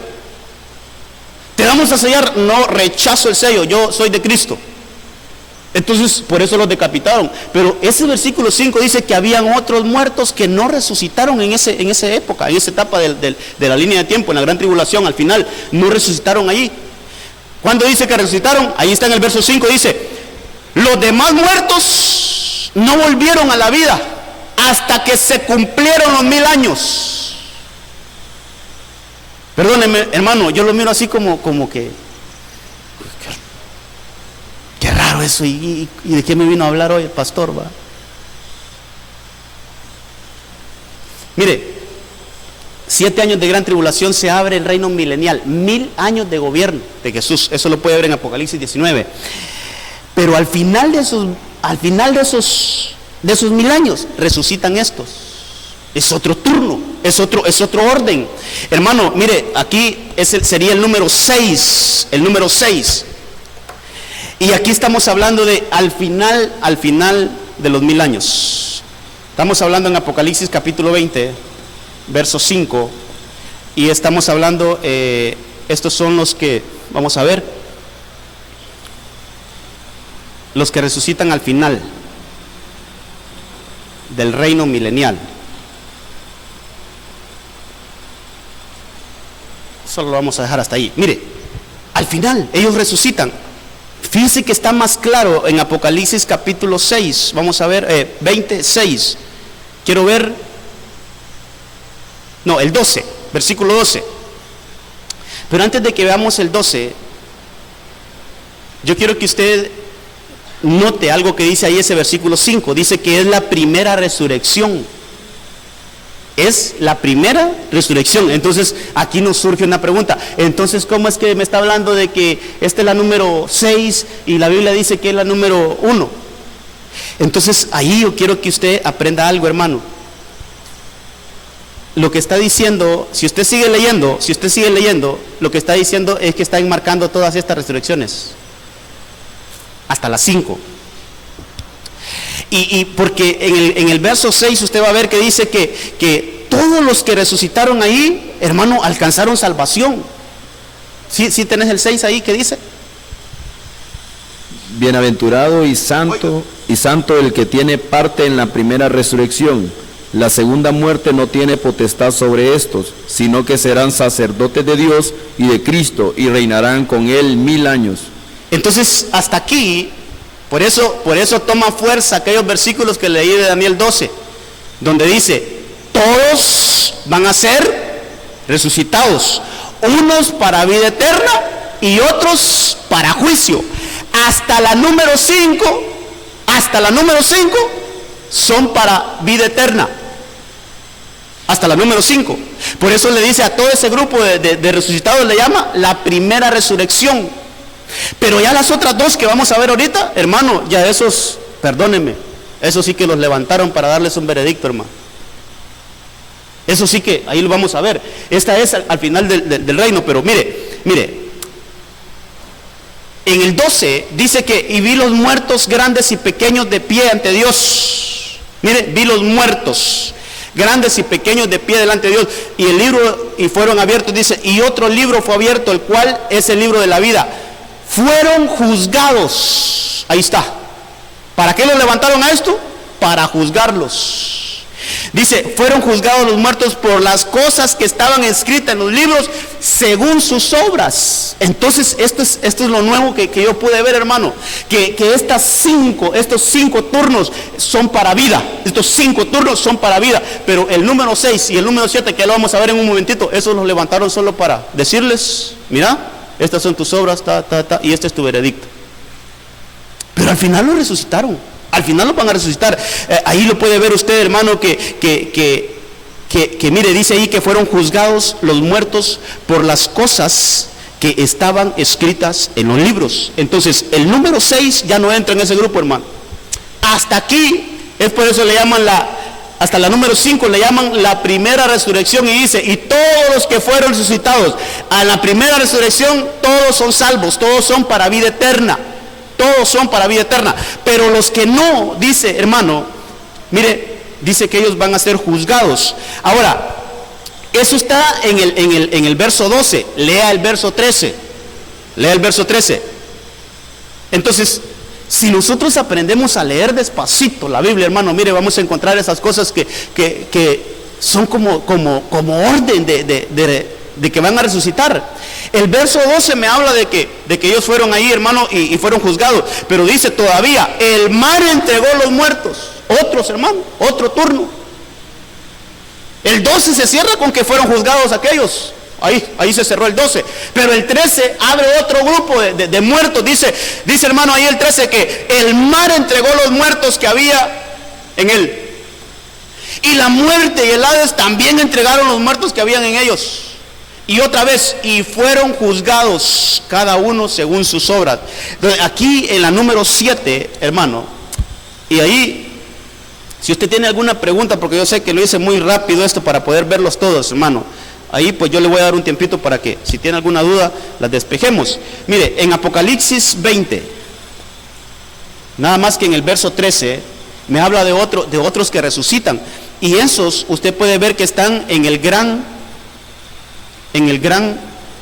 Te vamos a sellar, no, rechazo el sello, yo soy de Cristo. Entonces, por eso los decapitaron. Pero ese versículo 5 dice que habían otros muertos que no resucitaron en esa época, en esa etapa de la línea de tiempo, en la gran tribulación, al final, no resucitaron allí. ¿Cuándo dice que resucitaron? Ahí está en el verso 5, dice, los demás muertos no volvieron a la vida hasta que se cumplieron los 1000 años. Perdónenme, hermano, yo lo miro así como que, qué raro eso, y de qué me vino a hablar hoy el pastor, va. Mire, 7 años de gran tribulación, se abre el reino milenial, 1000 años de gobierno de Jesús. Eso lo puede ver en Apocalipsis 19. Pero al final de esos 1000 años resucitan estos. Es otro turno, es otro orden. Hermano, mire, aquí sería el número 6, el número 6. Y aquí estamos hablando de al final de los 1000 años. Estamos hablando en Apocalipsis capítulo 20. Verso 5, y estamos hablando, estos son los que, vamos a ver, los que resucitan al final del reino milenial. Solo lo vamos a dejar hasta ahí. Mire, al final ellos resucitan. Fíjense que está más claro en Apocalipsis capítulo 6, vamos a ver, 26. Quiero ver. No, el 12, versículo 12. Pero antes de que veamos el 12, yo quiero que usted note algo que dice ahí ese versículo 5. Dice que es la primera resurrección. Es la primera resurrección. Entonces, aquí nos surge una pregunta. Entonces, ¿cómo es que me está hablando de que esta es la número 6 y la Biblia dice que es la número 1? Entonces, ahí yo quiero que usted aprenda algo, hermano. Lo que está diciendo, si usted sigue leyendo, lo que está diciendo es que está enmarcando todas estas resurrecciones. Hasta las 5. Y porque en el verso 6 usted va a ver que dice que todos los que resucitaron ahí, hermano, alcanzaron salvación. ¿Sí tenés el 6 ahí que dice? Bienaventurado y santo el que tiene parte en la primera resurrección. La segunda muerte no tiene potestad sobre estos, sino que serán sacerdotes de Dios y de Cristo y reinarán con él 1000 años. Entonces, hasta aquí, por eso toma fuerza aquellos versículos que leí de Daniel 12, donde dice, todos van a ser resucitados, unos para vida eterna y otros para juicio. Hasta la número 5 hasta la número 5 son para vida eterna. Hasta la número 5. Por eso le dice a todo ese grupo de resucitados, le llama la primera resurrección. Pero ya las otras dos que vamos a ver ahorita, hermano, ya esos, perdónenme, esos sí que los levantaron para darles un veredicto, hermano. Eso sí que ahí lo vamos a ver. Esta es al final del reino. Pero mire, en el 12 dice que y vi los muertos grandes y pequeños de pie ante Dios. Mire, vi los muertos grandes y pequeños de pie delante de Dios, y el libro, y fueron abiertos, dice, y otro libro fue abierto, el cual es el libro de la vida. Fueron juzgados. Ahí está. ¿Para qué los levantaron a esto? Para juzgarlos. Dice, fueron juzgados los muertos por las cosas que estaban escritas en los libros según sus obras. Entonces esto es lo nuevo que yo pude ver, hermano, que estos cinco turnos son para vida. Estos 5 turnos son para vida. Pero el número 6 y el número 7, que lo vamos a ver en un momentito, esos los levantaron solo para decirles, mira, estas son tus obras, y este es tu veredicto. Pero al final lo resucitaron. Al final lo van a resucitar. Ahí lo puede ver usted, hermano, que mire, dice ahí que fueron juzgados los muertos por las cosas que estaban escritas en los libros. Entonces, el número 6 ya no entra en ese grupo, hermano. Hasta aquí, es por eso le llaman hasta la número 5 le llaman la primera resurrección, y dice, y todos los que fueron resucitados a la primera resurrección, todos son salvos, todos son para vida eterna. Todos son para vida eterna. Pero los que no, dice, hermano, mire, dice que ellos van a ser juzgados. Ahora, eso está en el verso 12. Lea el verso 13. Lea el verso 13. Entonces, si nosotros aprendemos a leer despacito la Biblia, hermano, mire, vamos a encontrar esas cosas que son como orden de que van a resucitar. El verso 12 me habla de que ellos fueron ahí, hermano, y fueron juzgados. Pero dice todavía, el mar entregó los muertos. Otros, hermano, otro turno. El 12 se cierra con que fueron juzgados aquellos. Ahí se cerró el 12. Pero el 13 abre otro grupo de muertos. Dice, hermano, ahí el 13 que el mar entregó los muertos que había en él. Y la muerte y el Hades también entregaron los muertos que habían en ellos. Y otra vez, y fueron juzgados cada uno según sus obras. Entonces, aquí en la número 7, hermano, y ahí, si usted tiene alguna pregunta, porque yo sé que lo hice muy rápido esto para poder verlos todos, hermano, ahí pues yo le voy a dar un tiempito para que, si tiene alguna duda, las despejemos. Mire, en Apocalipsis 20, nada más que en el verso 13, me habla de otros que resucitan. Y esos, usted puede ver que están en el gran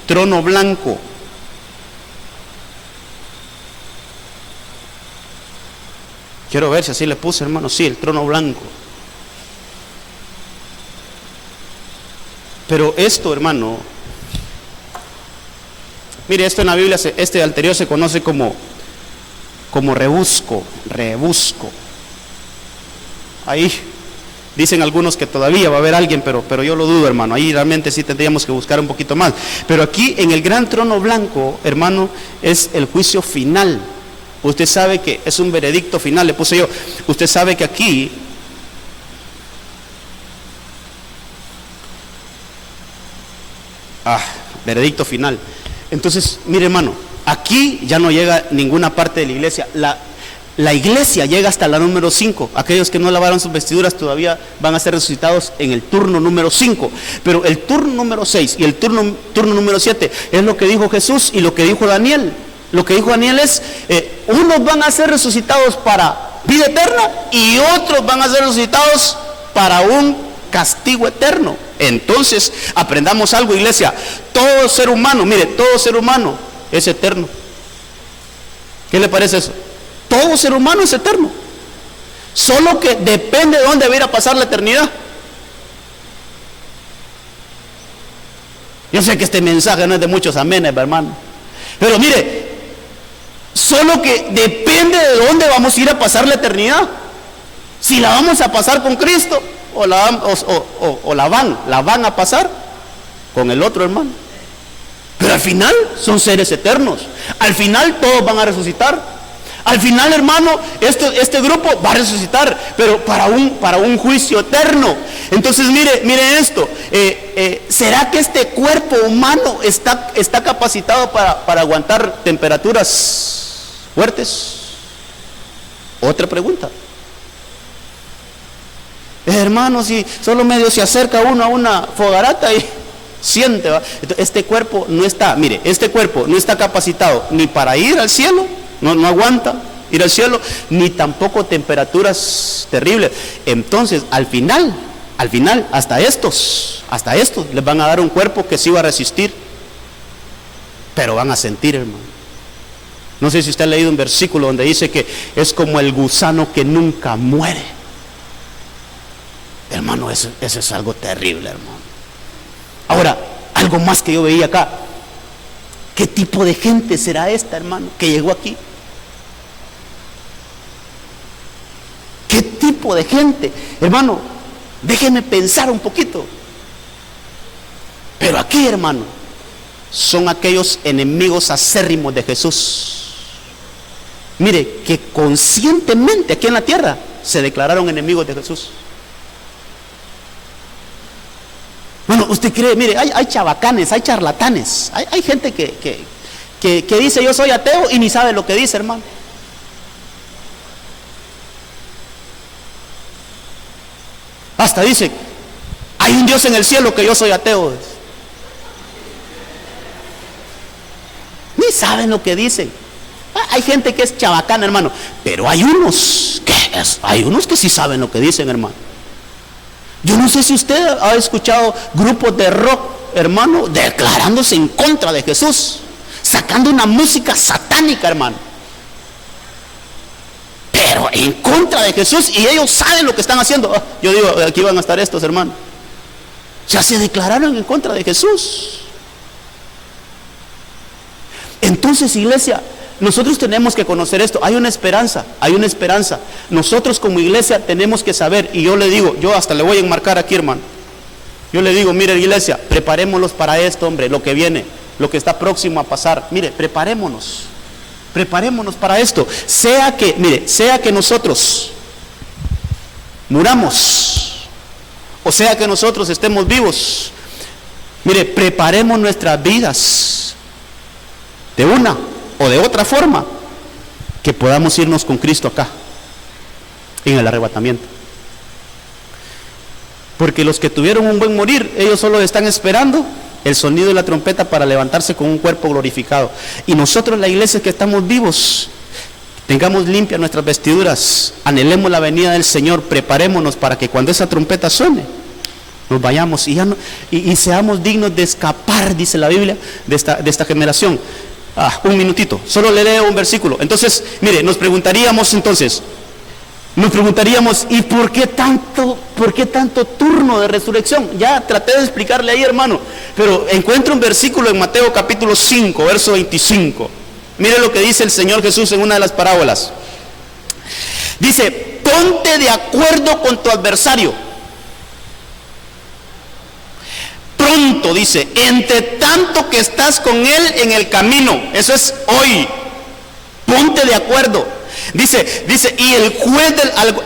trono blanco. Quiero ver si así le puse, hermano. Sí, el trono blanco. Pero esto, hermano, mire, esto en la Biblia, este anterior se conoce como rebusco. Ahí dicen algunos que todavía va a haber alguien, pero yo lo dudo, hermano. Ahí realmente sí tendríamos que buscar un poquito más. Pero aquí en el gran trono blanco, hermano, es el juicio final. Usted sabe que es un veredicto final, le puse yo. Usted sabe que aquí veredicto final. Entonces, mire, hermano, aquí ya no llega ninguna parte de la iglesia. La iglesia llega hasta la número 5. Aquellos que no lavaron sus vestiduras todavía van a ser resucitados en el turno número 5. Pero el turno número 6 y el turno número 7 es lo que dijo Jesús y lo que dijo Daniel. Lo que dijo Daniel es, unos van a ser resucitados para vida eterna y otros van a ser resucitados para un castigo eterno. Entonces, aprendamos algo, iglesia. Todo ser humano, mire, todo ser humano es eterno. ¿Qué le parece eso? Todo ser humano es eterno. Solo que depende de dónde va a ir a pasar la eternidad. Yo sé que este mensaje no es de muchos amenes, hermano. Pero mire, solo que depende de dónde vamos a ir a pasar la eternidad. Si la vamos a pasar con Cristo o la van a pasar con el otro, hermano. Pero al final son seres eternos. Al final todos van a resucitar. Al final, hermano, este grupo va a resucitar, pero para un juicio eterno. Entonces, mire esto. ¿Será que este cuerpo humano está capacitado para aguantar temperaturas fuertes? Otra pregunta. Hermano, si solo medio se acerca uno a una fogarata y siente, ¿va? Este cuerpo no está capacitado ni para ir al cielo, no aguanta ir al cielo, ni tampoco temperaturas terribles. Entonces, al final, hasta estos les van a dar un cuerpo que sí va a resistir, pero van a sentir, hermano. No sé si usted ha leído un versículo donde dice que es como el gusano que nunca muere. Hermano, eso es algo terrible, hermano. Ahora, algo más que yo veía acá. ¿Qué tipo de gente será esta, hermano, que llegó aquí? ¿Qué tipo de gente? Hermano, déjeme pensar un poquito. Pero aquí, hermano, son aquellos enemigos acérrimos de Jesús. Mire, que conscientemente aquí en la tierra se declararon enemigos de Jesús. Bueno, usted cree, mire, hay chabacanes, hay charlatanes, hay gente que dice yo soy ateo y ni sabe lo que dice, hermano. Hasta dice, hay un Dios en el cielo que yo soy ateo. Ni saben lo que dicen. Hay gente que es chabacana, hermano, pero hay unos que sí saben lo que dicen, hermano. Yo no sé si usted ha escuchado grupos de rock, hermano, declarándose en contra de Jesús, sacando una música satánica, hermano, pero en contra de Jesús, y ellos saben lo que están haciendo. Yo digo, aquí van a estar estos, hermano. Ya se declararon en contra de Jesús. Entonces, iglesia, nosotros tenemos que conocer esto. Hay una esperanza. Nosotros como iglesia tenemos que saber, y yo le digo, yo hasta le voy a enmarcar aquí, hermano. Yo le digo, mire, iglesia, preparémonos para esto, hombre, lo que viene, lo que está próximo a pasar. Mire, preparémonos para esto. Sea que nosotros muramos, o sea que nosotros estemos vivos. Mire, preparemos nuestras vidas de una o de otra forma, que podamos irnos con Cristo acá, en el arrebatamiento. Porque los que tuvieron un buen morir, ellos solo están esperando el sonido de la trompeta para levantarse con un cuerpo glorificado. Y nosotros, la iglesia que estamos vivos, tengamos limpias nuestras vestiduras, anhelemos la venida del Señor, preparémonos para que cuando esa trompeta suene, nos vayamos y seamos dignos de escapar, dice la Biblia, de esta generación. Un minutito, solo le leo un versículo. Entonces, mire, nos preguntaríamos, ¿y por qué tanto turno de resurrección? Ya traté de explicarle ahí, hermano, pero encuentro un versículo en Mateo capítulo 5, verso 25. Mire lo que dice el Señor Jesús en una de las parábolas. Dice, ponte de acuerdo con tu adversario. Pronto, dice, entre tanto que estás con él en el camino. Eso es hoy. Ponte de acuerdo. Dice, y el juez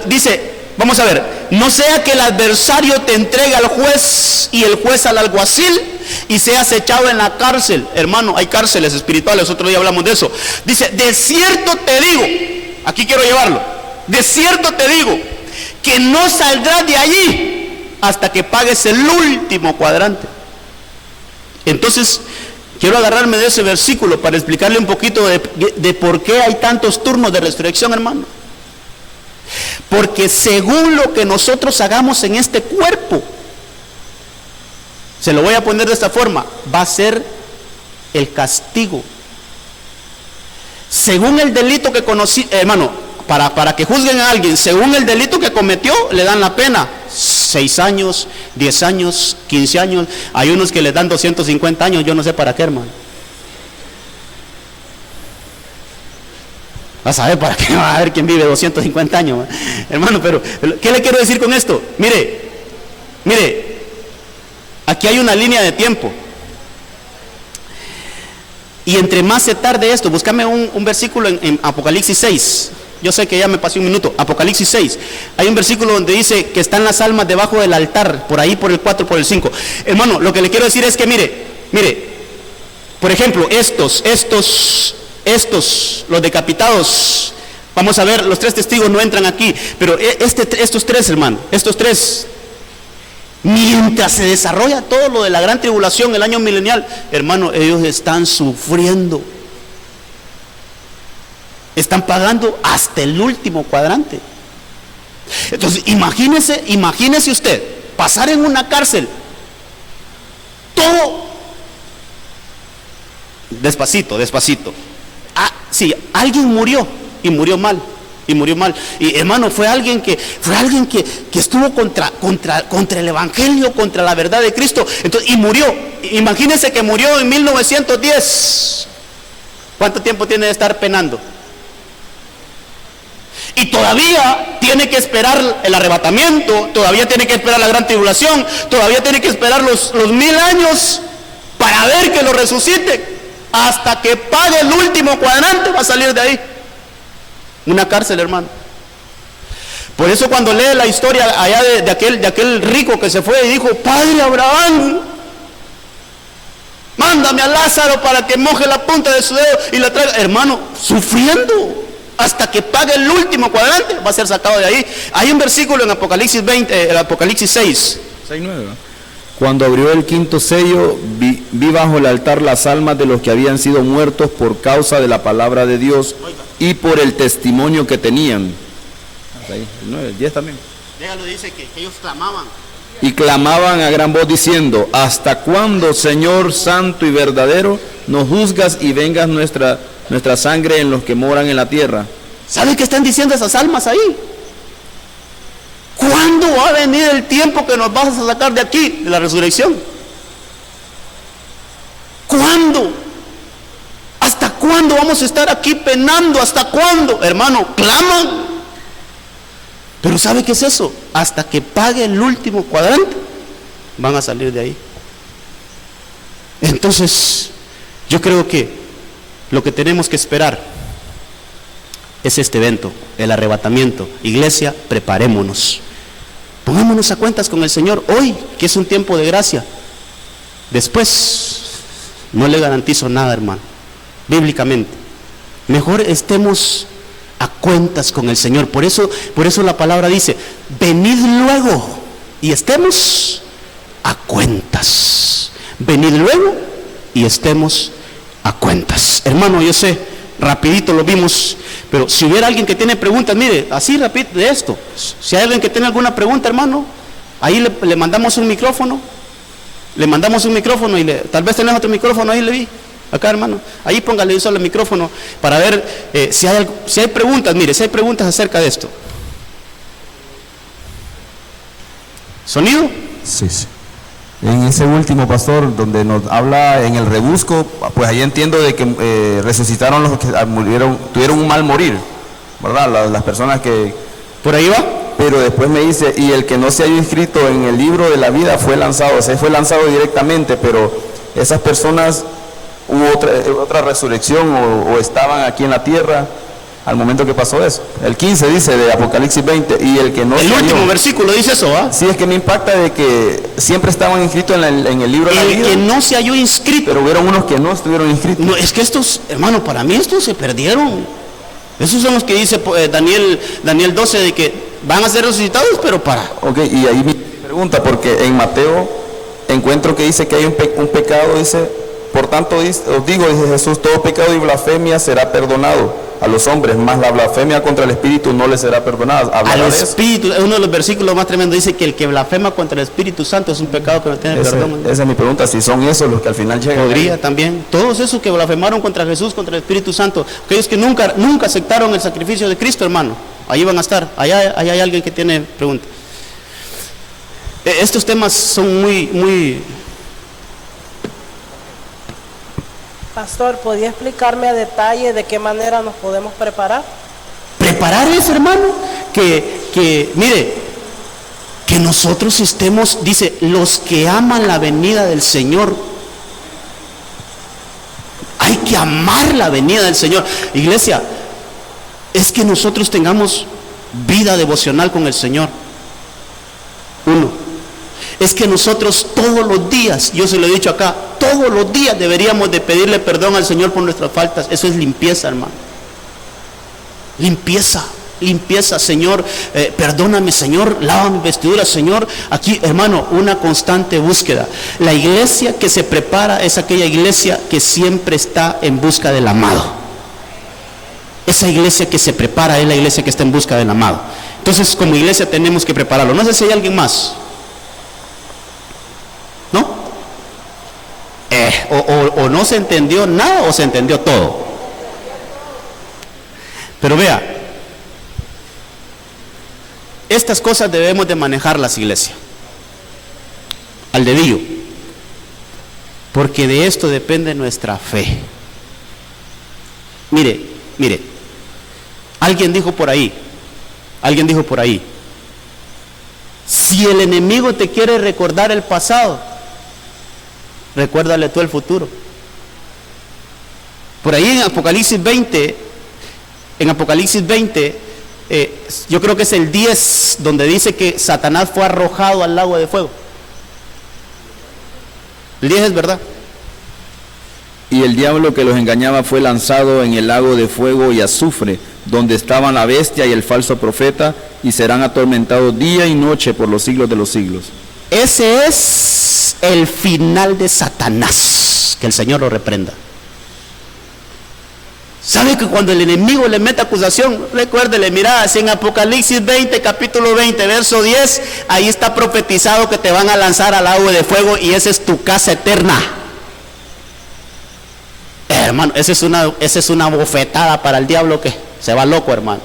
dice, vamos a ver, no sea que el adversario te entregue al juez y el juez al alguacil y seas echado en la cárcel. Hermano, hay cárceles espirituales, otro día hablamos de eso. Dice, de cierto te digo, aquí quiero llevarlo, de cierto te digo, que no saldrás de allí hasta que pagues el último cuadrante. Entonces, quiero agarrarme de ese versículo para explicarle un poquito de por qué hay tantos turnos de resurrección, hermano. Porque según lo que nosotros hagamos en este cuerpo, se lo voy a poner de esta forma, va a ser el castigo. Según el delito que conocí, hermano, para que juzguen a alguien, según el delito que cometió, le dan la pena 6 años, 10 años, 15 años. Hay unos que le dan 250 años, yo no sé para qué, hermano. Vas a ver para qué va a haber quien vive 250 años, hermano. Pero ¿qué le quiero decir con esto? Mire, aquí hay una línea de tiempo. Y entre más se tarde esto, búscame un versículo en Apocalipsis 6. Yo sé que ya me pasé un minuto. Apocalipsis 6. Hay un versículo donde dice que están las almas debajo del altar, por ahí por el 4, por el 5. Hermano, lo que le quiero decir es que mire, por ejemplo, estos, los decapitados, vamos a ver, los 3 testigos no entran aquí, pero estos 3, hermano, estos 3, mientras se desarrolla todo lo de la gran tribulación, el año milenial, hermano, ellos están sufriendo. Están pagando hasta el último cuadrante. Entonces, imagínese usted pasar en una cárcel todo despacito. Sí, alguien murió y murió mal. Y hermano, fue alguien que estuvo contra el evangelio, contra la verdad de Cristo. Entonces, y murió. Imagínese que murió en 1910. ¿Cuánto tiempo tiene de estar penando? Y todavía tiene que esperar el arrebatamiento, todavía tiene que esperar la gran tribulación, todavía tiene que esperar los 1000 años para ver que lo resucite. Hasta que pague el último cuadrante va a salir de ahí. Una cárcel, hermano. Por eso cuando lee la historia allá de aquel rico que se fue y dijo: Padre Abraham, mándame a Lázaro para que moje la punta de su dedo y la traiga. Hermano, sufriendo hasta que pague el último cuadrante, va a ser sacado de ahí. Hay un versículo en Apocalipsis 20, Apocalipsis 6. 6:9. Cuando abrió el 5.º sello, vi bajo el altar las almas de los que habían sido muertos por causa de la palabra de Dios y por el testimonio que tenían. Hasta ahí, el 9, el 10 también. Déjalo, dice que ellos clamaban. Y clamaban a gran voz diciendo: ¿hasta cuándo, Señor santo y verdadero, nos juzgas y vengas nuestra sangre en los que moran en la tierra? ¿Sabe qué están diciendo esas almas ahí? ¿Cuándo va a venir el tiempo que nos vas a sacar de aquí, de la resurrección? ¿Cuándo? ¿Hasta cuándo vamos a estar aquí penando? ¿Hasta cuándo? Hermano, claman. Pero ¿sabe qué es eso? Hasta que pague el último cuadrante, van a salir de ahí. Entonces, yo creo que lo que tenemos que esperar es este evento, el arrebatamiento. Iglesia, preparémonos. Pongámonos a cuentas con el Señor hoy, que es un tiempo de gracia. Después, no le garantizo nada, hermano, bíblicamente. Mejor estemos a cuentas con el Señor. Por eso la palabra dice: venid luego y estemos a cuentas. Venid luego y estemos a cuentas. Hermano, yo sé, rapidito lo vimos, pero si hubiera alguien que tiene preguntas, mire, así rapidito de esto, si hay alguien que tiene alguna pregunta, hermano, ahí le mandamos un micrófono, y tal vez tenés otro micrófono ahí, le vi, acá, hermano, ahí póngale solo el micrófono para ver si hay preguntas. Mire, si hay preguntas acerca de esto. ¿Sonido? Sí. En ese último, pastor, donde nos habla en el rebusco, pues ahí entiendo de que resucitaron los que tuvieron un mal morir, ¿verdad? Las personas que... ¿Por ahí va? Pero después me dice: y el que no se haya inscrito en el libro de la vida fue lanzado. O sea, fue lanzado directamente, pero esas personas, hubo otra resurrección o estaban aquí en la tierra al momento que pasó eso. El 15 dice de Apocalipsis 20: y el que no el último versículo dice eso, ¿ah? Sí, es que me impacta de que siempre estaban inscritos en el libro de la vida. El que no se halló inscrito. Pero hubieron unos que no estuvieron inscritos. No, es que estos, hermano, para mí estos se perdieron. Esos son los que dice Daniel 12, de que van a ser resucitados, pero para... Ok, y ahí mi pregunta, porque en Mateo encuentro que dice que hay un pecado, dice: por tanto os digo, dice Jesús, todo pecado y blasfemia será perdonado a los hombres, mas la blasfemia contra el Espíritu no le será perdonada. Al Espíritu, es uno de los versículos más tremendos, dice que el que blasfema contra el Espíritu Santo es un pecado que no tiene perdón. Esa es mi pregunta, si son esos los que al final llegan. Podría también, todos esos que blasfemaron contra Jesús, contra el Espíritu Santo, aquellos que nunca aceptaron el sacrificio de Cristo, hermano, ahí van a estar. Allá hay alguien que tiene pregunta. Estos temas son muy... Pastor, ¿podría explicarme a detalle de qué manera nos podemos preparar? Preparar es, hermano, que mire, que nosotros estemos, dice, los que aman la venida del Señor, hay que amar la venida del Señor. Iglesia, es que nosotros tengamos vida devocional con el Señor. Uno, es que nosotros todos los días, yo se lo he dicho acá, todos los días deberíamos de pedirle perdón al Señor por nuestras faltas. Eso es limpieza, hermano. Limpieza. Señor, perdóname, Señor, lava mi vestidura, Señor. Aquí, hermano, una constante búsqueda. La iglesia que se prepara es aquella iglesia que siempre está en busca del amado. Esa iglesia que se prepara es la iglesia que está en busca del amado. Entonces, como iglesia tenemos que prepararlo. No sé si hay alguien más. ¿No? O no se entendió nada o se entendió todo. Pero vea, estas cosas debemos de manejarlas, iglesia, al dedillo, porque de esto depende nuestra fe. Mire, alguien dijo por ahí, si el enemigo te quiere recordar el pasado, recuérdale tú el futuro. Por ahí en Apocalipsis 20, yo creo que es el 10, donde dice que Satanás fue arrojado al lago de fuego. El 10 es verdad. Y el diablo que los engañaba fue lanzado en el lago de fuego y azufre, donde estaban la bestia y el falso profeta, y serán atormentados día y noche por los siglos de los siglos. Ese es el final de Satanás. Que el Señor lo reprenda. ¿Sabe que cuando el enemigo le mete acusación? Recuérdele, mira, si en Apocalipsis 20, capítulo 20, verso 10, ahí está profetizado que te van a lanzar al lago de fuego y esa es tu casa eterna. Hermano, esa es una bofetada para el diablo que se va loco, hermano.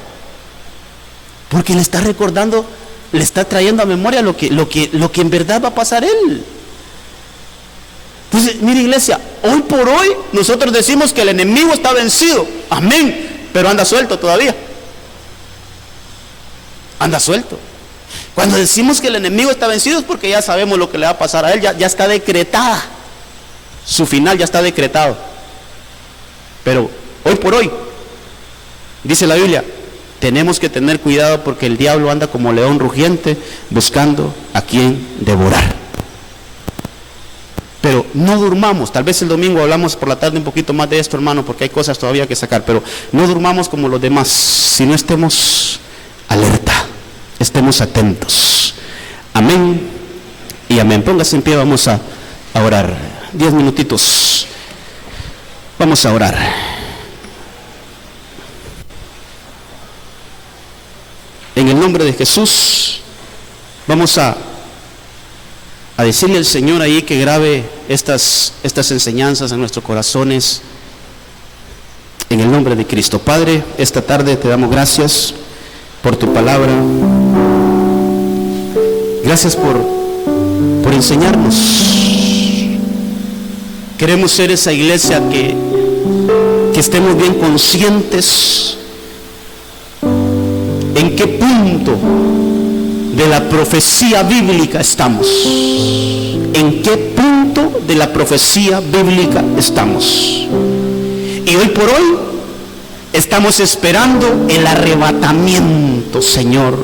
Porque le está recordando, le está trayendo a memoria lo que en verdad va a pasar él. Entonces, mire, iglesia, hoy por hoy nosotros decimos que el enemigo está vencido, amén, pero anda suelto todavía. Anda suelto. Cuando decimos que el enemigo está vencido es porque ya sabemos lo que le va a pasar a él, ya está decretada. Su final ya está decretado. Pero hoy por hoy, dice la Biblia, tenemos que tener cuidado porque el diablo anda como león rugiente buscando a quien devorar. Pero no durmamos. Tal vez el domingo hablamos por la tarde un poquito más de esto, hermano, porque hay cosas todavía que sacar, pero no durmamos como los demás, sino estemos alerta, estemos atentos. Amén y amén. Póngase en pie, vamos a orar. 10 minutitos. Vamos a orar. En el nombre de Jesús, vamos a decirle al Señor ahí que grabe estas enseñanzas en nuestros corazones. En el nombre de Cristo. Padre, esta tarde te damos gracias por tu palabra. Gracias por enseñarnos. Queremos ser esa iglesia que estemos bien conscientes en qué punto de la profecía bíblica estamos. ¿En qué punto de la profecía bíblica estamos? Y hoy por hoy estamos esperando el arrebatamiento, Señor.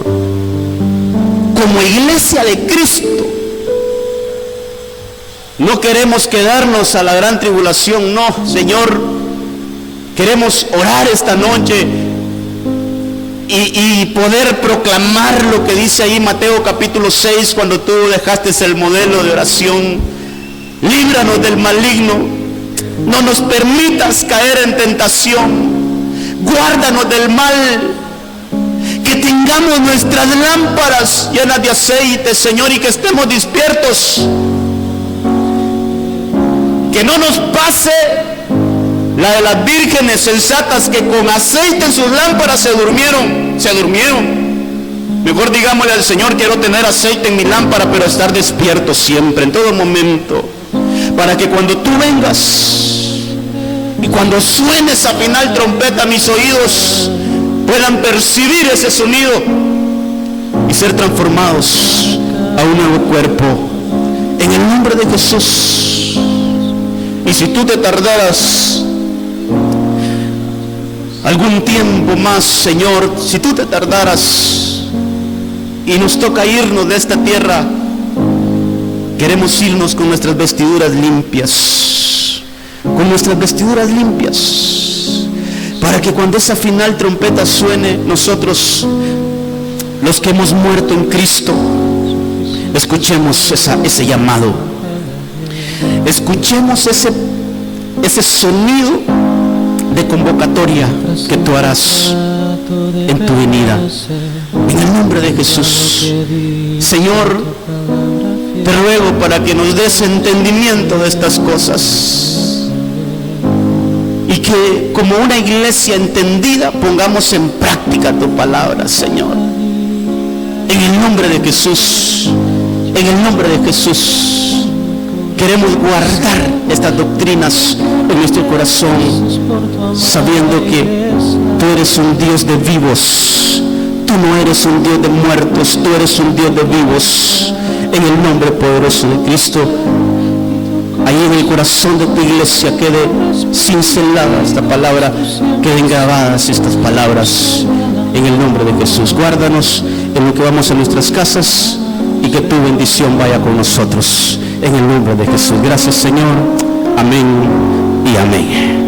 Como iglesia de Cristo, no queremos quedarnos a la gran tribulación, no, Señor. Queremos orar esta noche y poder proclamar lo que dice ahí Mateo capítulo 6, cuando tú dejaste el modelo de oración. Líbranos del maligno, no nos permitas caer en tentación, guárdanos del mal, que tengamos nuestras lámparas llenas de aceite, Señor, y que estemos despiertos, que no nos pase la de las vírgenes sensatas que con aceite en sus lámparas se durmieron. Mejor digámosle al Señor, quiero tener aceite en mi lámpara, pero estar despierto siempre, en todo momento, para que cuando tú vengas y cuando suene esa final trompeta, mis oídos puedan percibir ese sonido y ser transformados a un nuevo cuerpo, en el nombre de Jesús. Y si tú te tardaras, algún tiempo más, Señor, si tú te tardaras y nos toca irnos de esta tierra, queremos irnos con nuestras vestiduras limpias, para que cuando esa final trompeta suene, nosotros, los que hemos muerto en Cristo, escuchemos ese llamado, escuchemos ese sonido de convocatoria que tú harás en tu venida. En el nombre de Jesús, Señor, te ruego para que nos des entendimiento de estas cosas y que como una iglesia entendida pongamos en práctica tu palabra, Señor. En el nombre de Jesús, queremos guardar estas doctrinas en nuestro corazón, sabiendo que tú eres un Dios de vivos, tú no eres un Dios de muertos, tú eres un Dios de vivos. En el nombre poderoso de Cristo, ahí en el corazón de tu iglesia quede cincelada esta palabra, queden grabadas estas palabras en el nombre de Jesús. Guárdanos en lo que vamos a nuestras casas y que tu bendición vaya con nosotros en el nombre de Jesús. Gracias, Señor. Amén y amén.